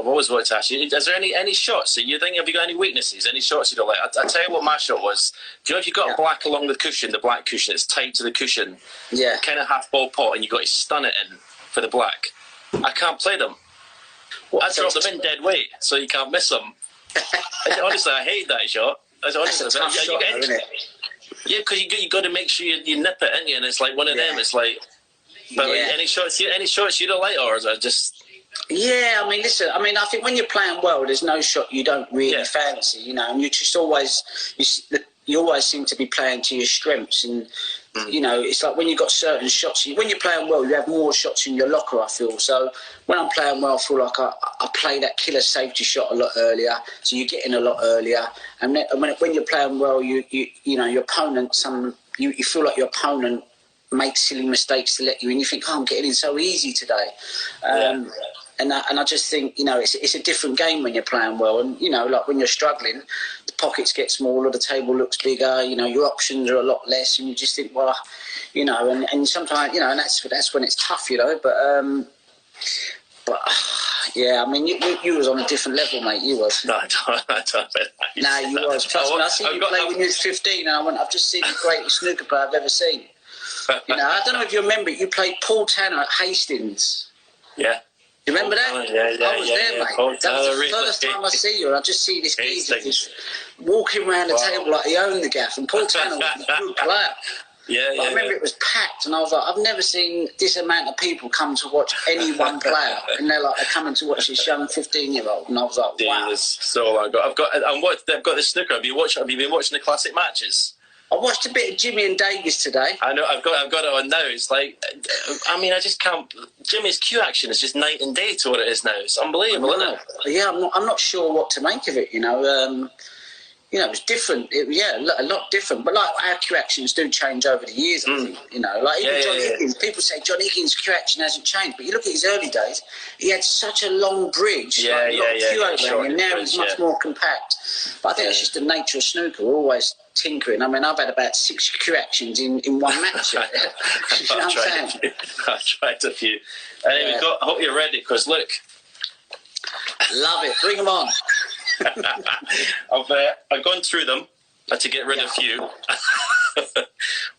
I've always wanted to ask you, is there any shots that you think, have you got any weaknesses, any shots you don't like? I tell you what my shot was. Do you know if you've got black along the cushion, the black cushion, it's tight to the cushion, kind of half ball pot, and you've got to stun it in for the black. I can't play them. I drop them in dead weight, so you can't miss them. Honestly, I hate that shot. That's a tough shot, isn't it? Yeah, because you got to make sure you nip it in you, and it's like one of them. It's like, but any shots you don't like, or is it just? Yeah, I mean, listen. I mean, I think when you're playing well, there's no shot you don't really fancy, you know, and you just always you always seem to be playing to your strengths, and you know, it's like when you've got certain shots. When you're playing well, you have more shots in your locker, I feel. So when I'm playing well, I feel like I play that killer safety shot a lot earlier, so you get in a lot earlier. And then, when you're playing well, you know, your opponent, you feel like your opponent makes silly mistakes to let you in. You think, oh, I'm getting in so easy today. And I just think, you know, it's a different game when you're playing well. And, you know, like when you're struggling, the pockets get smaller, the table looks bigger, you know, your options are a lot less, and you just think, well, you know, and sometimes, you know, and that's when it's tough, you know. But yeah, I mean, you was on a different level, mate. You was. No, I don't. No, you was. Trust me, I seen you play when you was 15, and I've just seen the greatest snooker player I've ever seen. You know, I don't know if you remember it. You played Paul Tanner at Hastings. Yeah. You remember that? Yeah, I was there, mate. That was the first time I see you, and I just see this geezer just walking around the table like he owned the gaff, and Paul Tanner was a good player. I remember it was packed, and I was like, I've never seen this amount of people come to watch any one player, and they're coming to watch this young 15-year-old, and I was like, wow. So I've got the snooker. Have you been watching the classic matches? I watched a bit of Jimmy and Davis today. I know, I've got it on now. It's like, I mean, I just can't. Jimmy's cue action is just night and day to what it is now. It's unbelievable, isn't it? Yeah, I'm not sure what to make of it. You know, it was different. A lot different. But like our cue actions do change over the years. I think, you know, like even John Higgins. People say John Higgins' cue action hasn't changed, but you look at his early days. He had such a long bridge, cue overhang, and now he's much more compact. But I think it's just the nature of snooker. We're always tinkering. I mean, I've had about 6 cue actions in one match. I've tried a few. Anyway, I hope you're ready, because look. Love it. Bring them on. I've gone through them to get rid of a few.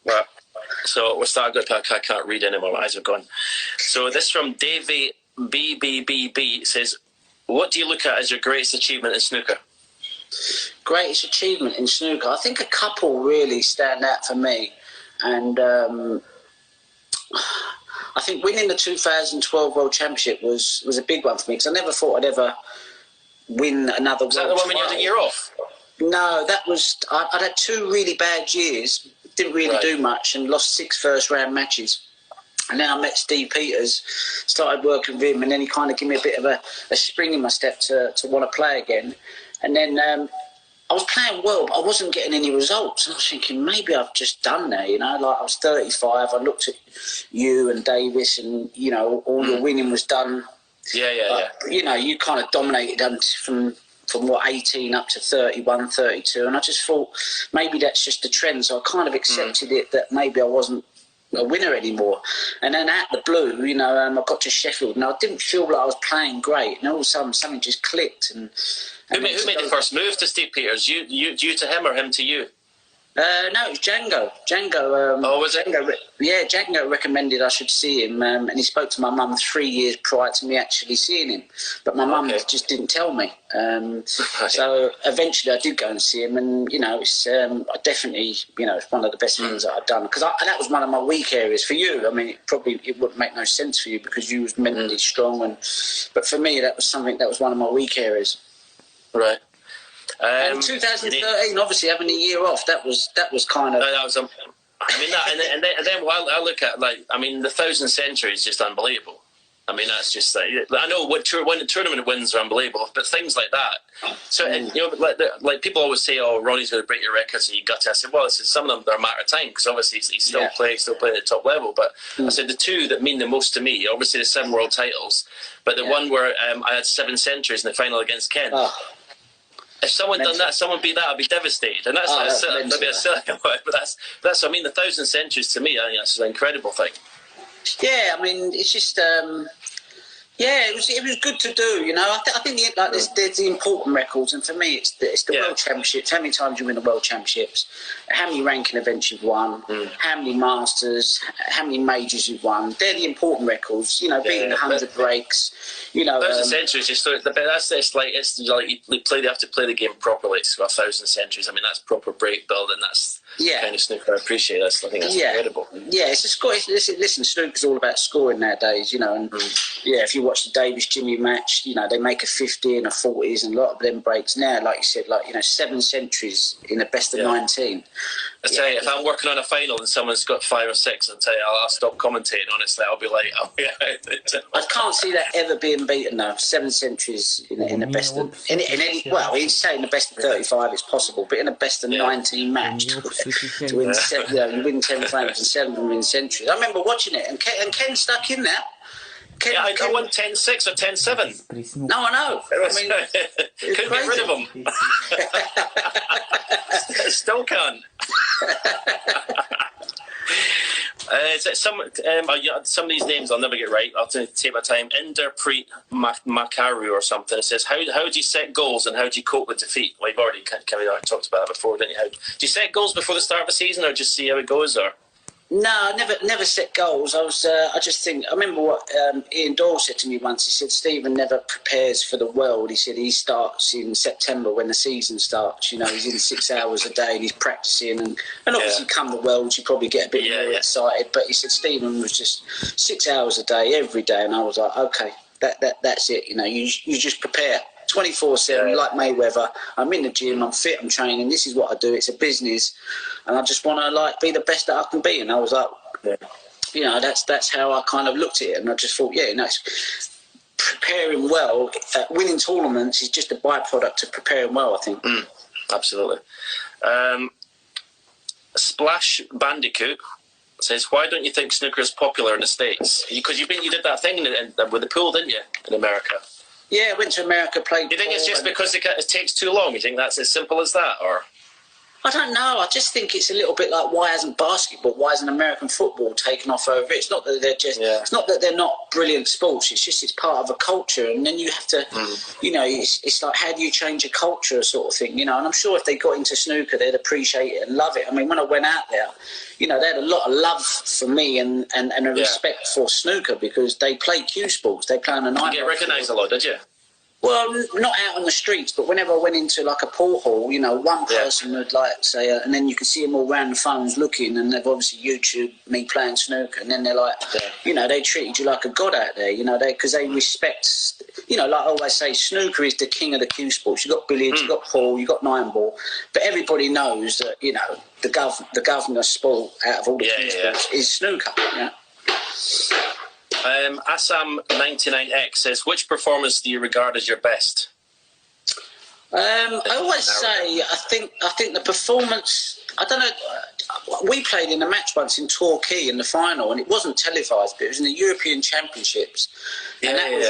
Right. So we'll start. I can't read anymore. My eyes have gone. So this from Davey BBBB says, what do you look at as your greatest achievement in snooker? Greatest achievement in snooker? I think a couple really stand out for me. And I think winning the 2012 World Championship was a big one for me, because I never thought I'd ever win another World. Was that the one when you had a year off? No, that was... I'd had 2 really bad years, didn't really do much, and lost 6 first-round matches. And then I met Steve Peters, started working with him, and then he kind of gave me a bit of a spring in my step to want to play again. And then I was playing well, but I wasn't getting any results. And I was thinking, maybe I've just done that, you know. Like, I was 35, I looked at you and Davis, and, you know, all your winning was done. Yeah. You know, you kind of dominated them from 18 up to 31, 32. And I just thought, maybe that's just the trend. So I kind of accepted it, that maybe I wasn't a winner anymore. And then out the blue, you know, I got to Sheffield, and I didn't feel like I was playing great. And all of a sudden, something just clicked. And who made the first move to Steve Peters? You to him, or him to you? No, it was Django. Was it? Django recommended I should see him, and he spoke to my mum 3 years prior to me actually seeing him. But my mum just didn't tell me. So eventually I did go and see him, and, you know, it's I definitely, you know, it's one of the best things that I've done, because that was one of my weak areas. For you, I mean, it wouldn't make no sense for you, because you was mentally strong, but for me, that was one of my weak areas. Right. And 2013, obviously having a year off, that was kind of. That was, I mean, that, and then I look at, like, I mean, the 1,000 Century is just unbelievable. I mean, that's just like, I know when the tournament wins are unbelievable, but things like that. So, and, you know, like people always say, "Oh, Ronnie's going to break your record," so you got to. I said, well, some of them are a matter of time, because obviously he's still playing at the top level. But I said the 2 that mean the most to me, obviously the 7 world titles, but the one where I had 7 centuries in the final against Ken. Oh. If someone done that, someone beat that, I'd be devastated. And that's maybe a silly word, but that's. I mean, the 1,000 centuries to me, I think that's an incredible thing. Yeah, I mean, it's just. Yeah, it was good to do. You know, I think there's the important records, and for me, it's the World Championships. How many times you win the World Championships? How many ranking events you've won? How many Masters? How many majors you've won? They're the important records. You know, beating 100 breaks. You know, 1,000 centuries. It's like you have to play the game properly to go 1,000 centuries. I mean, that's proper break building. That's kind of snooker I appreciate. I think that's incredible. Yeah, it's a score. Listen, snooker's all about scoring nowadays. You know, and if you watch the Davis Jimmy match, you know, they make a 50 and a 40s, and a lot of them breaks now, like you said, 7 centuries in a best of 19. I tell you, if I'm working on a final and someone's got 5 or 6, I'll tell you, I'll stop commentating. Honestly, I'll be like, I can't see that ever being beaten though. 7 centuries in the best of any. Well, he's saying the best of 35 it's possible, but in a best of 19 match to win 7, you win 10 frames and 7 win centuries. I remember watching it, and Ken stuck in there. I won 10-6 or 10-7. No, I know. I mean, couldn't get rid of him. Still can't. Some of these names I'll never get right. I'll take my time. Inderpreet Makaru or something. It says, how do you set goals and how do you cope with defeat? Well, you've already talked about that before, didn't you? Do you set goals before the start of the season or just see how it goes? Or no, never set goals. I just think. I remember what Ian Doyle said to me once. He said Stephen never prepares for the world. He said he starts in September when the season starts. You know, he's in 6 hours a day and he's practicing. And obviously, come the Worlds, you probably get a bit more excited. But he said Stephen was just 6 hours a day every day, and I was like, okay, that's it. You know, you just prepare. 24/7, like Mayweather. I'm in the gym, I'm fit, I'm training. This is what I do. It's a business, and I just want to be the best that I can be. And I was like, you know, that's how I kind of looked at it. And I just thought, it's preparing well. Winning tournaments is just a byproduct of preparing well, I think. Absolutely. Splash Bandicoot says, why don't you think snooker is popular in the States? Because you did that thing with the pool, didn't you, in America? Yeah, I went to America, played. Do you think it's just because it takes too long? You think that's as simple as that, or? I don't know. I just think it's a little bit like, why hasn't American football taken off over it? It's not that they're just. It's not that they're not brilliant sports. It's just it's part of a culture, and then you have to, you know, it's like, how do you change a culture, sort of thing, you know? And I'm sure if they got into snooker, they'd appreciate it and love it. I mean, when I went out there, you know, they had a lot of love for me and a respect for snooker because they play cue sports. They play on the night. You get recognised a lot, did you? Well, not out on the streets, but whenever I went into like a pool hall, you know, one person would say, and then you can see them all around the phones looking, and they've obviously YouTube me playing snooker, and then they're like, you know, they treated you like a god out there, you know, because they respect, you know, like I always say, snooker is the king of the cue sports. You've got billiards, you've got pool, you've got 9-ball, but everybody knows that, you know, the governor sport out of all the cue sports is snooker, you know? Assam99X says, which performance do you regard as your best? I always say, I think the performance, I don't know, we played in a match once in Torquay in the final, and it wasn't televised, but it was in the European Championships. And that was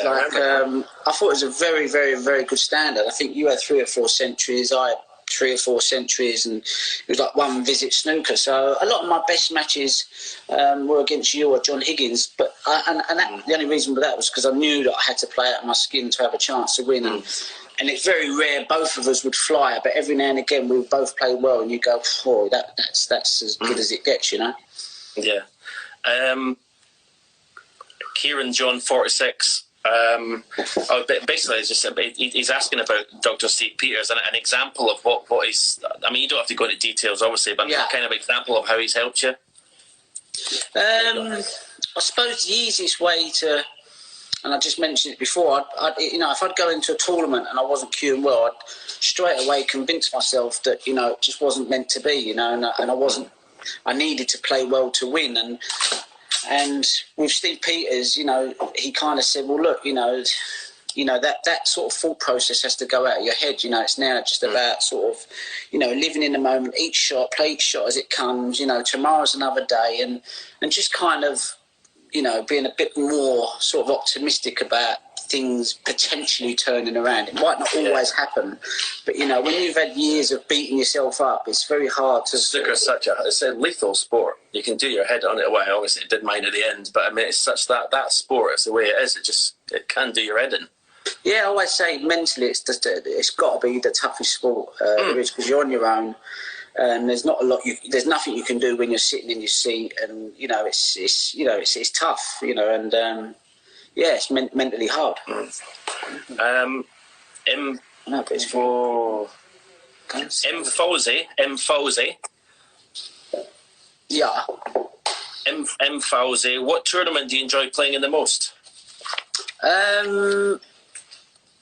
I thought it was a very, very, very good standard. I think you had 3 or 4 centuries, I had 3 or 4 centuries, and it was like one visit snooker. So a lot of my best matches were against you or John Higgins, but the only reason for that was because I knew that I had to play out of my skin to have a chance to win. And it's very rare both of us would fly, but every now and again we would both play well, and you go, oh, that's as good as it gets, you know. Yeah. Kieran John 46. Basically, it's just he's asking about Dr. Steve Peters and an example of what he's. I mean, you don't have to go into details, obviously, but kind of example of how he's helped you. I suppose the easiest way to, and I just mentioned it before, you know, if I'd go into a tournament and I wasn't cueing well, I'd straight away convince myself that, you know, it just wasn't meant to be, you know, and I wasn't. I needed to play well to win, and with Steve Peters, you know, he kind of said, well, look, you know that sort of thought process has to go out of your head. You know, it's now just about sort of, you know, living in the moment, play each shot as it comes. You know, tomorrow's another day, and just kind of, you know, being a bit more sort of optimistic about things potentially turning around. It might not always happen, but you know, when you've had years of beating yourself up, it's very hard to. Snooker's it's a lethal sport. You can do your head on it. Well, obviously it did mine at the end, but I mean, it's such that sport. It's the way it is. It can do your head in. Yeah, I always say mentally, it's got to be the toughest sport there is, because you're on your own. And there's not a lot. There's nothing you can do when you're sitting in your seat, and you know it's tough. You know, and it's mentally hard. Fawzi. Yeah. Fawzi, what tournament do you enjoy playing in the most? Do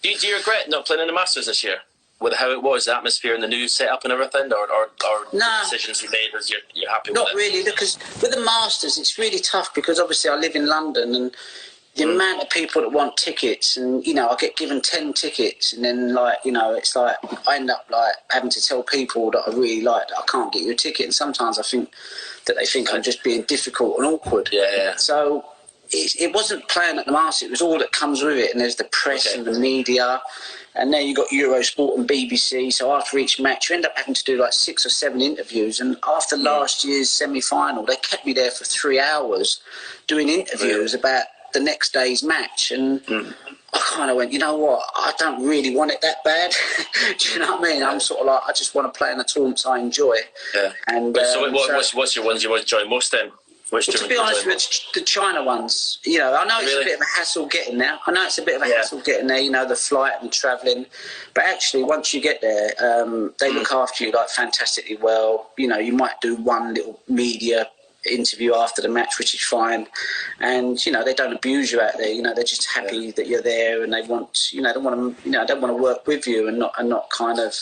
you regret not playing in the Masters this year? With how it was, the atmosphere and the new setup and everything, or the decisions you made, as you're happy with it? Not really, because with the Masters, it's really tough, because obviously I live in London, and the amount of people that want tickets, and you know, I get given 10 tickets, and then it's like I end up like having to tell people that I really like that I can't get you a ticket, and sometimes I think that they think I'm just being difficult and awkward. Yeah. So it wasn't playing at the Masters; it was all that comes with it, and there's the press and the media. And then you got Eurosport and BBC. So after each match, you end up having to do like 6 or 7 interviews. And after last year's semi-final, they kept me there for 3 hours doing interviews about the next day's match. And I kind of went, you know what? I don't really want it that bad. Do you know what I mean? I'm sort of like, I just want to play in the tournaments I enjoy. Yeah. And what's your ones you enjoy most then? To be honest with you, the China ones, you know, I know it's a bit of a hassle getting there. You know, the flight and the travelling. But actually, once you get there, they look after you like fantastically well. You know, you might do one little media interview after the match, which is fine. And, you know, they don't abuse you out there. You know, they're just happy that you're there, and they want to work with you and not kind of,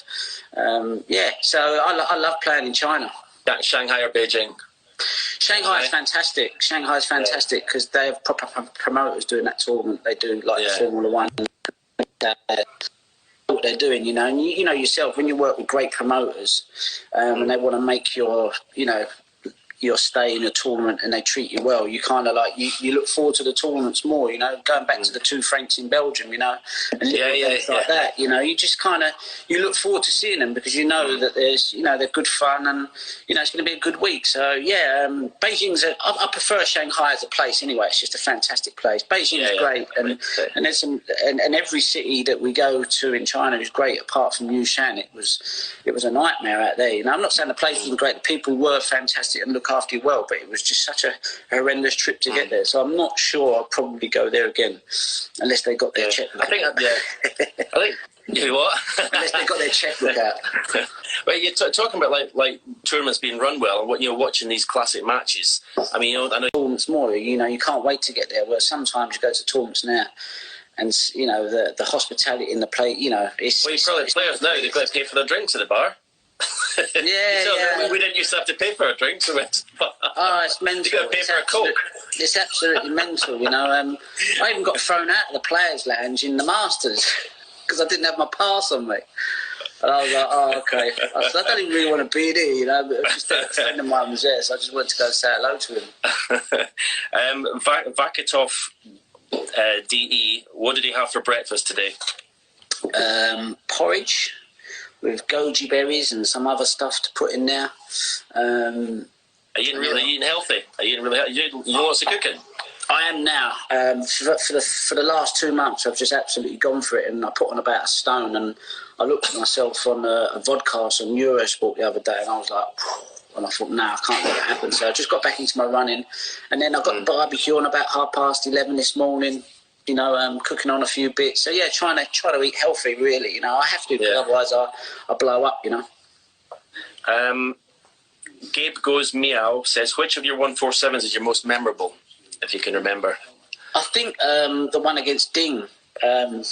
So I love playing in China. Shanghai or Beijing? Shanghai is fantastic. Shanghai is fantastic because they have proper promoters doing that tournament. They do like Formula One. What they're doing, you know, and you know yourself when you work with great promoters, and they want to make your stay in a tournament and they treat you well, you kind of like you look forward to the tournaments more, you know, going back to the 2 Franks in Belgium, you know, and things like that, you know, you just kind of you look forward to seeing them because you know that there's, you know, they're good fun and you know it's going to be a good week. So Beijing's I prefer Shanghai as a place anyway. It's just a fantastic place. Beijing is great, and there's some and every city that we go to in China is great apart from Yushan. It was a nightmare out there, you know. I'm not saying the place wasn't great, the people were fantastic and look after you well, but it was just such a horrendous trip to get there. So I'm not sure I'll probably go there again unless they got their checkbook. I think you what? Unless they got their checkbook out. Well, you're talking about like tournaments being run well, and watching these classic matches. I mean, I know tournaments more. You know, you can't wait to get there. Where sometimes you go to tournaments now, and you know the hospitality in the play. You know, it's. Well, you probably players now they've got to pay for their drinks at the bar. We didn't used to have to pay for our drinks. So it's mental. You got to pay for a Coke. It's absolutely mental, you know. I even got thrown out of the Players' Lounge in the Masters because I didn't have my pass on me. And I was like, oh, okay. I said, I don't even really want to be there, you know, but just a friend of mine was there, so I just went to go say hello to him. Vakitov DE, what did he have for breakfast today? Porridge with goji berries and some other stuff to put in there. Are you eating healthy? Are you doing lots of cooking? I am now. For the last 2 months, I've just absolutely gone for it, and I put on about 1 stone. And I looked at myself on a vodcast on Eurosport the other day, and I was like, and I thought, I can't let it happen. So I just got back into my running, and then I got the barbecue on about 11:30 this morning. You know, cooking on a few bits. So yeah, trying to eat healthy, really. You know, I have to, because otherwise I blow up. You know. Gabe Goes Meow says, which of your 147s is your most memorable, if you can remember? I think the one against Ding in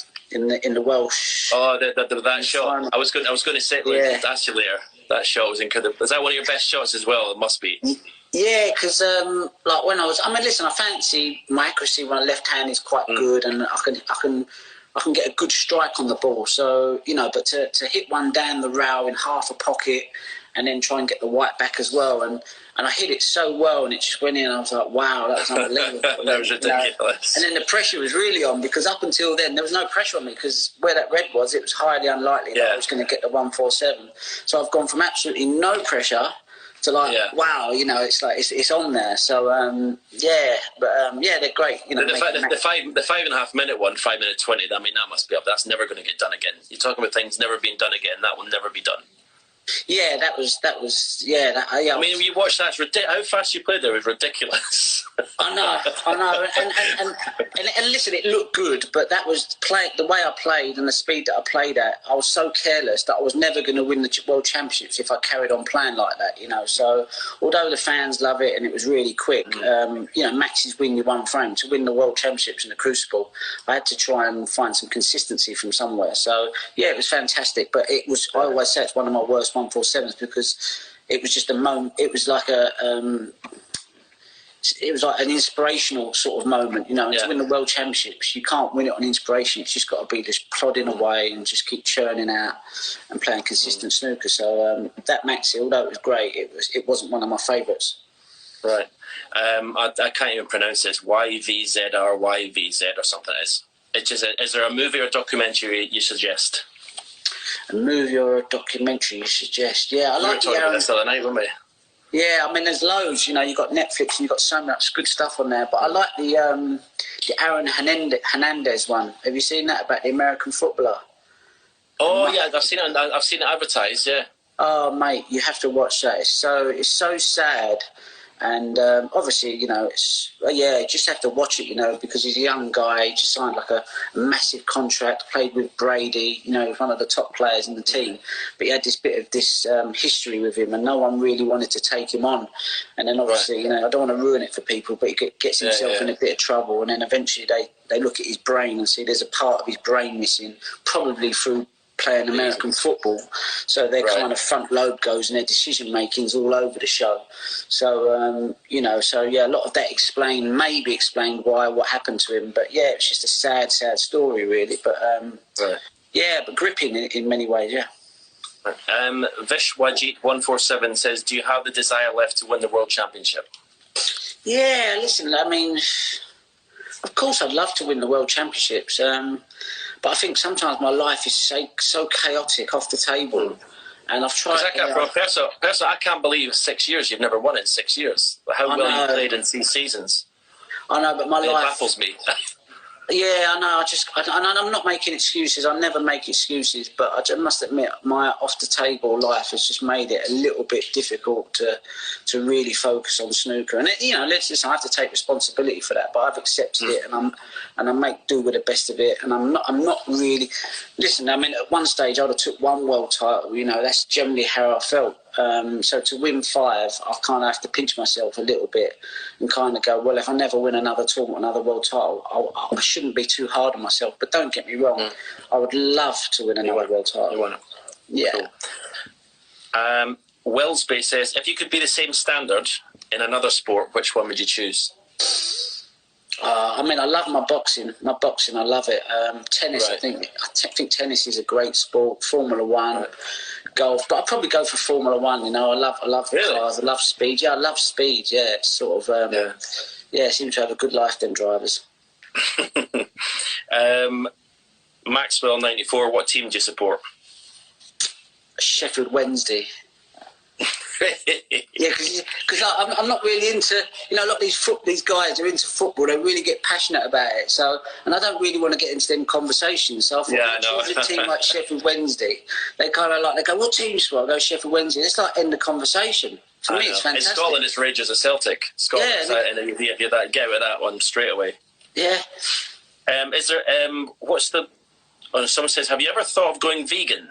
the Welsh. Oh, that shot. I was going to say, ask you later. That shot was incredible. Is that one of your best shots as well? It must be. Yeah, because like when I fancy my accuracy when I left hand is quite good, and I can get a good strike on the ball. So you know, but to hit one down the rail in half a pocket and then try and get the white back as well. And I hit it so well, and it just went in. I was like, wow, that was unbelievable. That was ridiculous. And then the pressure was really on, because up until then there was no pressure on me, because where that red was, it was highly unlikely that I was going to get the 147. So I've gone from absolutely no pressure to like, wow, you know, it's like it's on there. So they're great. You know, the 5.5 minute one, 5 minute 20. I mean, that must be up. That's never going to get done again. You're talking about things never being done again. That will never be done. Yeah, that was. I mean, you watched that. How fast you played there was ridiculous. I know, and listen, it looked good, but that was the way I played and the speed that I played at. I was so careless that I was never going to win the World Championships if I carried on playing like that, you know. So, although the fans love it and it was really quick, you know, maxes win your one frame. To win the World Championships in the Crucible, I had to try and find some consistency from somewhere. So, yeah, it was fantastic, but it was. I always say it's one of my worst 147s, because it was just a moment. It was like it was like an inspirational sort of moment, you know. And to win the World Championships, you can't win it on inspiration. It's just got to be just plodding away and just keep churning out and playing consistent snooker. So that maxi, although it was great, it wasn't one of my favourites. Right. I can't even pronounce this. YVZ or YVZ or something. Is there a movie or documentary you suggest? A movie or a documentary you suggest? Yeah, I like the Aaron. This the other night, weren't we? Yeah, I mean, there's loads. You know, you've got Netflix and you've got so much good stuff on there. But I like the Aaron Hernandez one. Have you seen that, about the American footballer? Oh yeah, I've seen it. I've seen it advertised. Yeah. Oh mate, you have to watch that. It's so sad. And obviously, you know, you just have to watch it, you know, because he's a young guy. He just signed like a massive contract, played with Brady, you know, one of the top players in the team. But he had this bit of this history with him, and no one really wanted to take him on. And then obviously, you know, I don't want to ruin it for people, but he gets himself in a bit of trouble. And then eventually they look at his brain and see there's a part of his brain missing, probably through playing American football, so their kind of front lobe goes and their decision making's all over the show. So you know, a lot of that maybe explained what happened to him. But yeah, it's just a sad story, really. But but gripping in many ways. Yeah. Vish Wajit 147 says, "Do you have the desire left to win the World Championship?" Yeah, listen, I mean, of course I'd love to win the World Championships. But I think sometimes my life is so chaotic off the table, and I've tried. I can't believe 6 years you've never won it in 6 years. How well you played in 6 seasons. I know, but my life baffles me. Yeah, I know. I'm not making excuses. I never make excuses, but I just must admit, my off-the-table life has just made it a little bit difficult to really focus on snooker. And you know, listen, I have to take responsibility for that, but I've accepted it, and I make do with the best of it. And I'm not really. Listen, I mean, at one stage I'd have took one world title. You know, that's generally how I felt. So to win 5, I kind of have to pinch myself a little bit and kind of go, well, if I never win another tournament, another world title, I shouldn't be too hard on myself. But don't get me wrong, I would love to win another world title. You want it? Yeah. Cool. Wellsby says, if you could be the same standard in another sport, which one would you choose? I mean, I love my boxing. I love it. Tennis, I think tennis is a great sport. Formula 1. Right. Golf, but I'd probably go for Formula 1. You know, I love cars. I love speed. Yeah, I love speed. Yeah, it's sort of seem to have a good life, them drivers. Maxwell 94. What team do you support? Sheffield Wednesday. Yeah, because I'm not really into, you know, a lot of these guys are into football. They really get passionate about it. So, and I don't really want to get into them conversations. So I thought, choose a team like Sheffield Wednesday. They kind of they go, what team sport? I go Sheffield Wednesday. It's like end the conversation. For me, it's fantastic. In Scotland, it's Rangers of Celtic. Scotland, and you get with that one straight away. Yeah. Is there what's the? Someone says, have you ever thought of going vegan?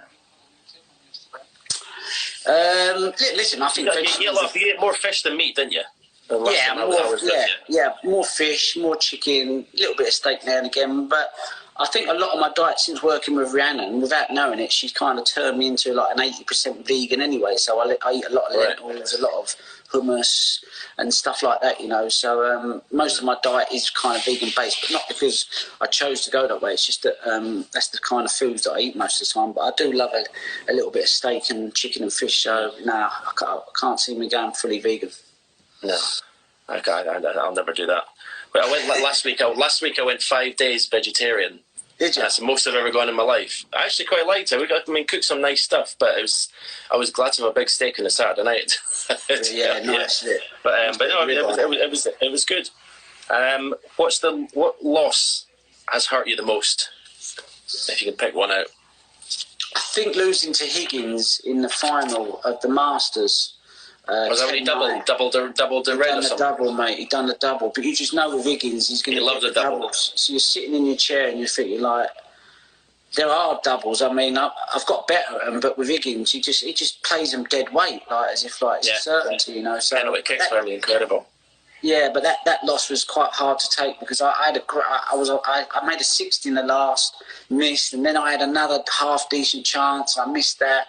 Listen, I think you ate more fish than meat, didn't you? More fish, more chicken, a little bit of steak now and again. But I think a lot of my diet since working with Rhiannon, without knowing it, she's kind of turned me into like an 80% vegan anyway. So I eat a lot of lentils, a lot of hummus and stuff like that, you know. So most of my diet is kind of vegan based, but not because I chose to go that way. It's just that that's the kind of foods that I eat most of the time. But I do love a little bit of steak and chicken and fish. So no, I can't see me going fully vegan. No, I'll never do that. But I went last week. I went 5 days vegetarian. Did you? That's the most I've ever gone in my life. I actually quite liked it. Cooked some nice stuff, but I was glad to have a big steak on a Saturday night. Yeah, nice. Yeah. But no, I mean, it was good. What loss has hurt you the most? If you can pick one out. I think losing to Higgins in the final of the Masters. Was that when he doubled the red or something? Double, mate. He done the double, but you just know with Higgins, he's going to love the doubles. So you're sitting in your chair and you're thinking like, there are doubles. I mean, I've got better at them, but with Higgins, he just plays them dead weight, like as if like it's a certainty, you know. So penalty kicks were incredible. Yeah, but that loss was quite hard to take because I made a 60 in the last, missed, and then I had another half decent chance. I missed that,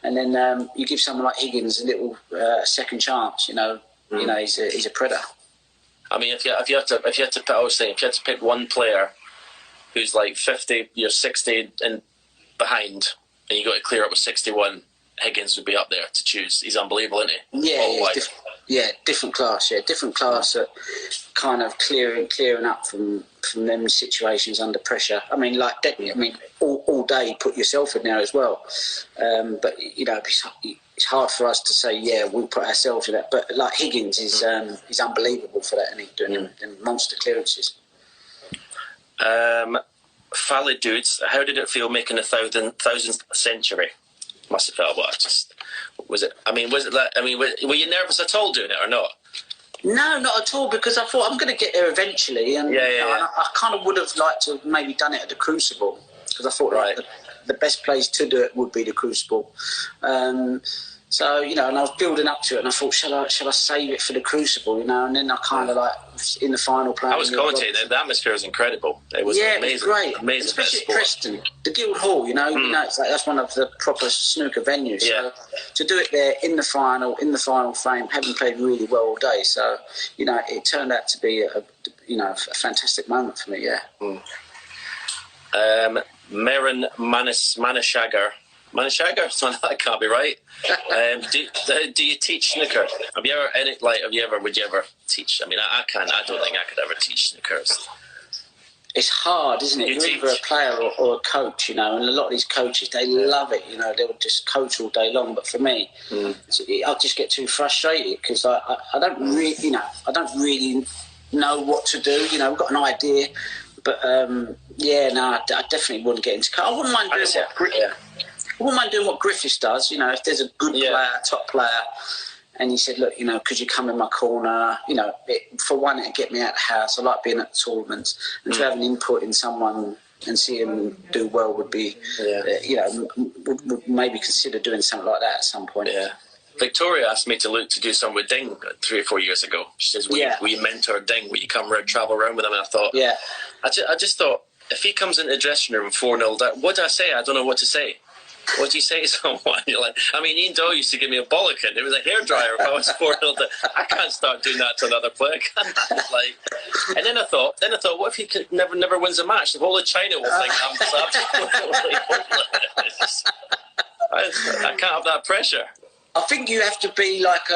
and then you give someone like Higgins a little second chance. You know, he's a predator. I mean, if you had to pick one player who's like 50, you're 60 and behind, and you got to clear up with 61, Higgins would be up there to choose. He's unbelievable, isn't he? Yeah, different class. Yeah, different class at kind of clearing up from them situations under pressure. I mean, all day put yourself in there as well. But you know, it's hard for us to say, yeah, we'll put ourselves in that. But like Higgins is unbelievable for that, and he's doing them monster clearances. Fally dudes, how did it feel making a thousandth century? Must have felt were you nervous at all doing it or not? No, not at all, because I thought I'm going to get there eventually, and I kind of would have liked to have maybe done it at the Crucible, because I thought the best place to do it would be the Crucible. So, you know, and I was building up to it, and I thought, shall I save it for the Crucible, you know? And then I kind of in the final play. I was commentating. The atmosphere was incredible. It was amazing. It was great. Amazing, especially at Preston, the Guildhall. You know, it's like that's one of the proper snooker venues. Yeah. So to do it there in the final frame, having played really well all day, so you know, it turned out to be a fantastic moment for me. Yeah. Meron Manashagar, that can't be right. Do you teach snooker? Would you ever teach? I mean, I can't. I don't think I could ever teach snooker. It's hard, isn't it? You're either a player or a coach, you know. And a lot of these coaches, they love it, you know. They would just coach all day long. But for me, I'll just get too frustrated because I don't really know what to do. You know, I've got an idea, but I definitely wouldn't get into. I wouldn't mind doing what Griffiths does. You know, if there's a good player, top player, and he said, look, you know, could you come in my corner? You know, for one, it'd get me out of the house. I like being at the tournaments, and to have an input in someone and see him do well would be, would maybe consider doing something like that at some point. Yeah. Victoria asked me to do something with Ding 3 or 4 years ago. She says, will you mentor Ding? Will you travel around with him? And I thought, I just thought, if he comes into the dressing room 4-0 down, what do I say? I don't know what to say. What do you say to someone? You're like, I mean, Ian Doyle used to give me a bollocking. It was a hairdryer if I was 4-0 down. I can't start doing that to another player. And then I thought, what if he never wins a match? The whole of China will think I'm absolutely hopeless. I can't have that pressure. I think you have to be like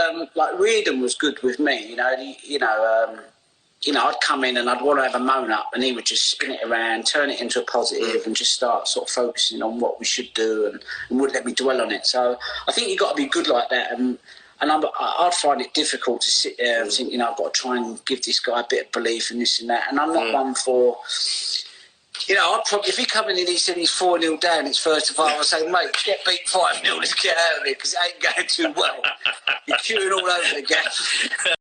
Reardon was good with me. I'd come in and I'd want to have a moan up, and he would just spin it around, turn it into a positive, and just start sort of focusing on what we should do, and wouldn't let me dwell on it. So I think you've got to be good like that. And I'd find it difficult to sit there and think, I've got to try and give this guy a bit of belief and this and that. And I'm not one for. I'd probably, if he come in and he said he's 4-0 down, it's first of all, I'd say, mate, get beat 5-0, let's get out of here, because it ain't going too well. You're chewing all over the game.